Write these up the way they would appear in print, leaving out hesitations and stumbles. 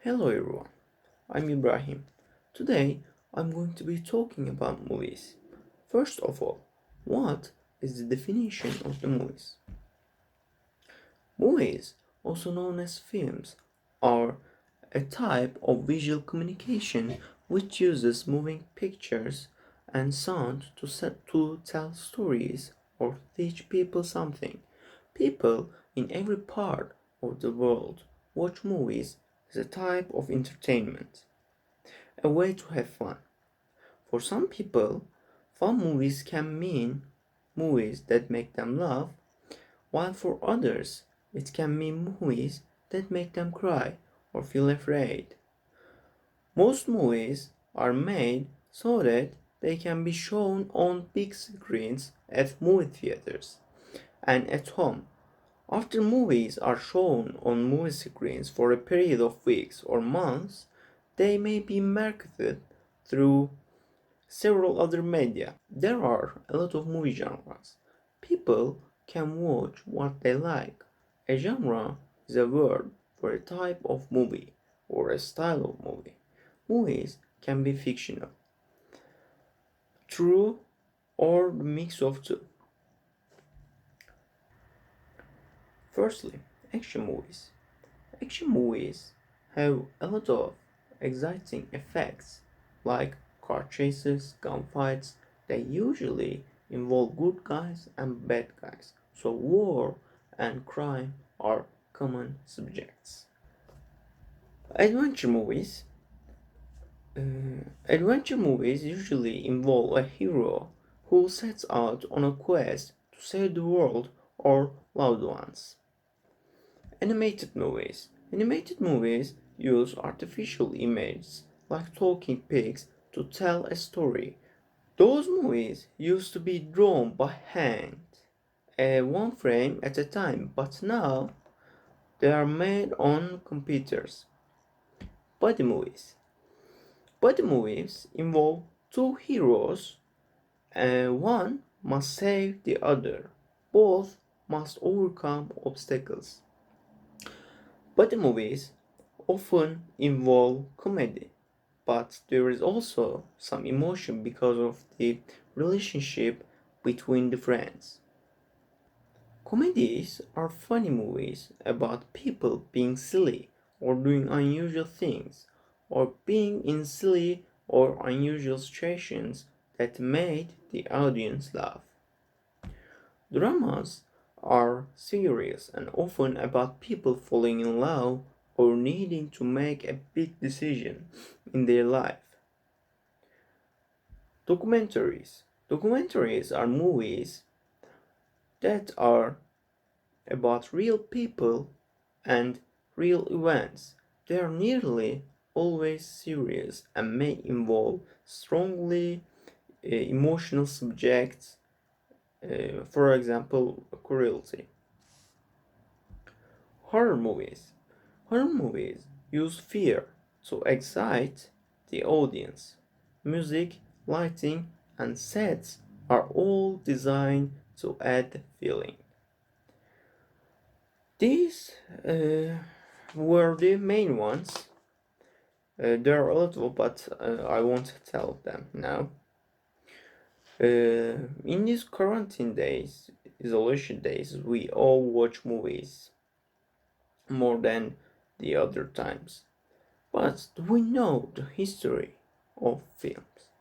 Hello everyone, I'm Ibrahim. Today I'm going to be talking about movies. First of all, what is the definition of the movies? Movies, also known as films, are a type of visual communication which uses moving pictures and sound to tell stories or teach people something. People in every part of the world watch movies as a type of entertainment, a way to have fun. For some people, fun movies can mean movies that make them laugh, while for others, it can mean movies that make them cry or feel afraid. Most movies are made so that they can be shown on big screens at movie theaters and at home. After movies are shown on movie screens for a period of weeks or months, they may be marketed through several other media. There are a lot of movie genres. People can watch what they like. A genre is a word for a type of movie or a style of movie. Movies can be fictional, true, or a mix of two. Firstly, action movies. Action movies have a lot of exciting effects like car chases, gunfights. They usually involve good guys and bad guys. So war and crime are common subjects. Adventure movies. Adventure movies usually involve a hero who sets out on a quest to save the world or loved ones. Animated movies. Animated movies use artificial images like talking pigs to tell a story. Those movies used to be drawn by hand, one frame at a time, but now they are made on computers. Buddy movies. Buddy movies involve two heroes and one must save the other. Both must overcome obstacles. Buddy movies often involve comedy, but there is also some emotion because of the relationship between the friends. Comedies are funny movies about people being silly or doing unusual things or being in silly or unusual situations that made the audience laugh. Dramas are serious and often about people falling in love or needing to make a big decision in their life. Documentaries. Documentaries are movies that are about real people and real events. They are nearly always serious and may involve strongly emotional subjects, for example, cruelty. Horror movies. Horror movies use fear to excite the audience. Music, lighting, and sets are all designed to add feeling. These were the main ones. There are a lot of, but I won't tell them now. In these quarantine days, isolation days, we all watch movies more than the other times. But do we know the history of films?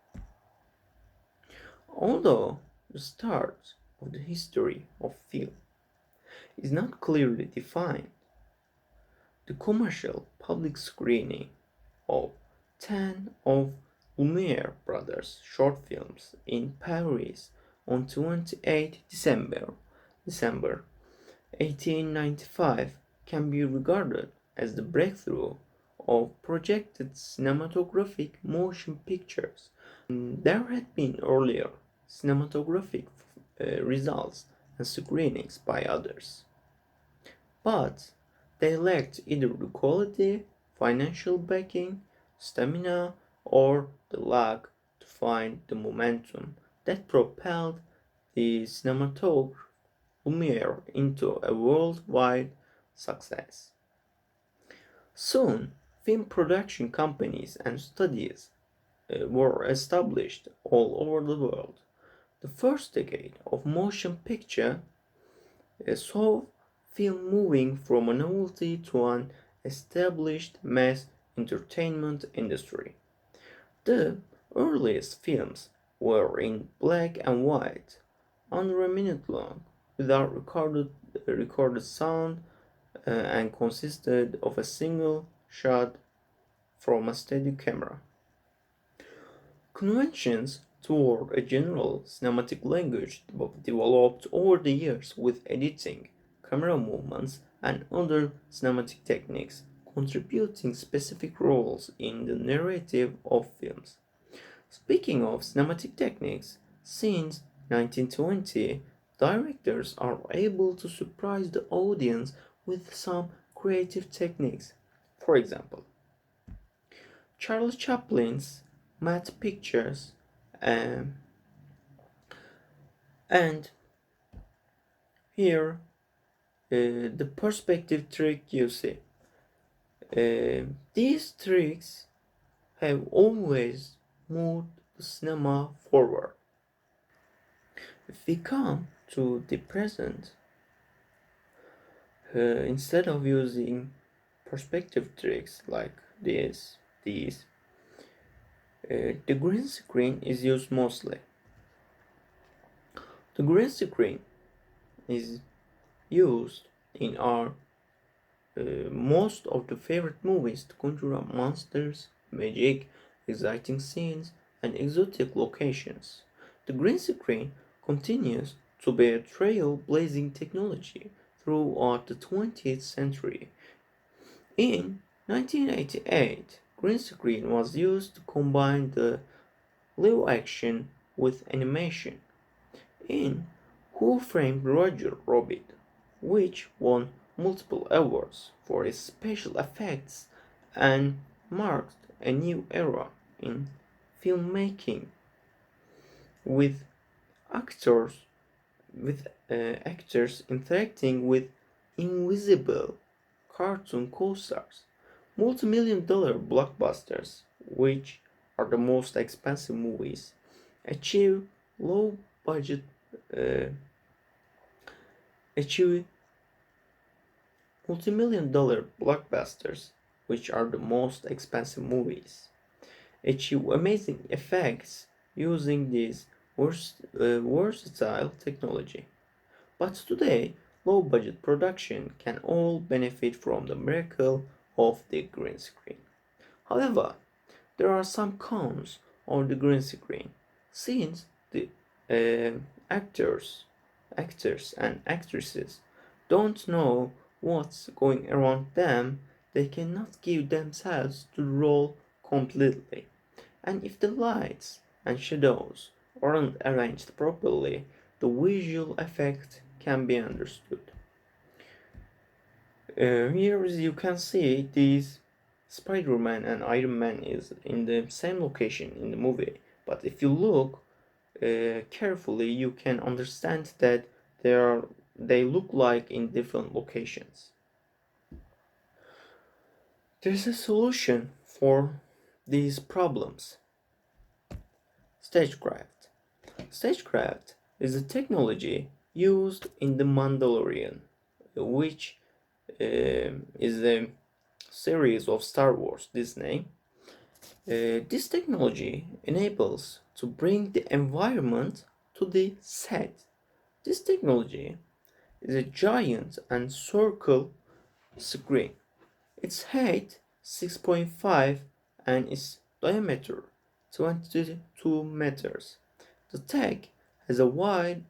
Although the start of the history of film is not clearly defined, the commercial public screening of 10 of Lumiere brothers' short films in Paris on 28 December 1895 can be regarded as the breakthrough of projected cinematographic motion pictures. There had been earlier cinematographic results and screenings by others, but they lacked either the quality, financial backing, stamina, or the luck to find the momentum that propelled the cinematograph Lumiere into a worldwide success. Soon, film production companies and studios were established all over the world. The first decade of motion picture saw film moving from a novelty to an established mass entertainment industry. The earliest films were in black and white, under a minute long, without recorded sound, and consisted of a single shot from a steady camera. Conventions toward a general cinematic language developed over the years with editing, camera movements, and other cinematic techniques, contributing specific roles in the narrative of films. Speaking of cinematic techniques, since 1920, directors are able to surprise the audience with some creative techniques. For example, Charles Chaplin's matte pictures, um, and here the perspective trick you see. These tricks have always moved the cinema forward. If we come to the present, instead of using perspective tricks like these, the green screen is used mostly. The green screen is used in our most of the favorite movies to conjure up monsters, magic, exciting scenes, and exotic locations. The green screen continues to be a trailblazing technology throughout the 20th century. In 1988, green screen was used to combine the live action with animation in Who Framed Roger Rabbit, which won multiple awards for its special effects and marked a new era in filmmaking with actors actors interacting with invisible cartoon co-stars. Multi-million dollar blockbusters, which are the most expensive movies, achieve low budget uh, achieve multi-million dollar blockbusters, which are the most expensive movies, achieve amazing effects using this versatile technology. But today, low budget production can all benefit from the miracle of the green screen. However, there are some cons on the green screen, since the uh, actors, actors and actresses don't know what's going around them. They cannot give themselves to the role completely. And if the lights and shadows aren't arranged properly, the visual effect can be understood. Here, as you can see, these Spider-Man and Iron Man is in the same location in the movie. But if you look carefully, you can understand that they look like in different locations. There's a solution for these problems. Stagecraft. Stagecraft is a technology used in The Mandalorian, which is a series of Star Wars Disney. This technology enables to bring the environment to the set. This technology is a giant and circle screen. Its height 6.5 and its diameter 22 meters. The tech has a wide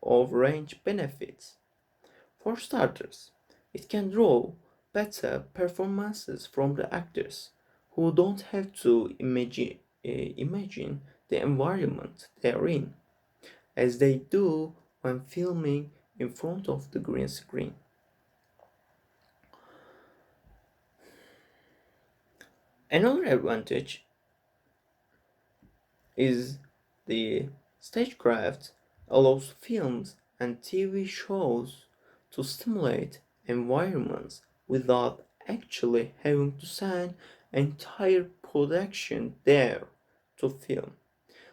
of range benefits. For starters, it can draw better performances from the actors who don't have to imagine the environment they are in, as they do when filming in front of the green screen. Another advantage is the stagecraft allows films and TV shows to stimulate environments without actually having to send entire production there to film.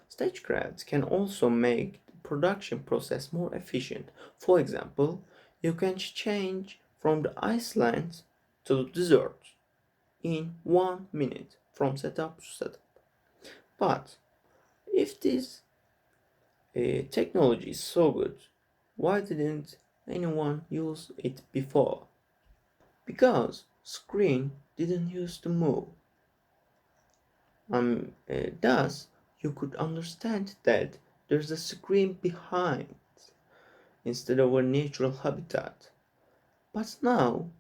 Stagecraft can also make the production process more efficient. For example, you can change from the Iceland to the desert in 1 minute from setup to setup. But if this technology is so good, why didn't anyone use it before? Because screen didn't used to move. Thus, you could understand that there's a screen behind instead of a natural habitat. But now,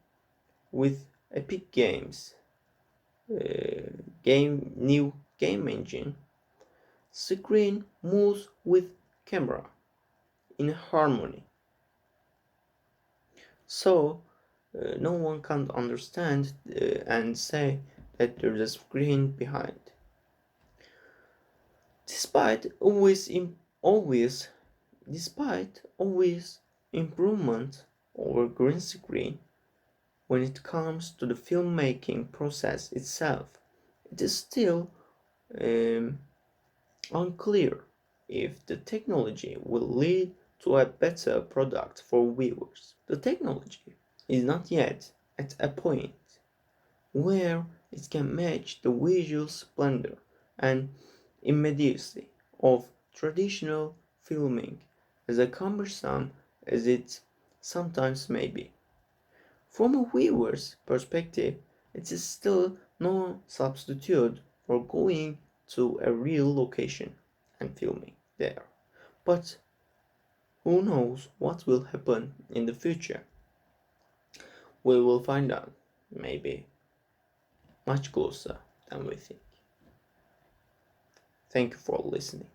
with Epic Games, new game engine, screen moves with camera in harmony. So no one can understand and say that there's a screen behind. Despite always despite always improvement over green screen, when it comes to the filmmaking process itself, it is still um, unclear if the technology will lead to a better product for viewers. The technology is not yet at a point where it can match the visual splendor and immediacy of traditional filming, as cumbersome as it sometimes may be. From a viewer's perspective, it is still no substitute for going to a real location and filming there. But who knows what will happen in the future? We will find out, maybe much closer than we think. Thank you for listening.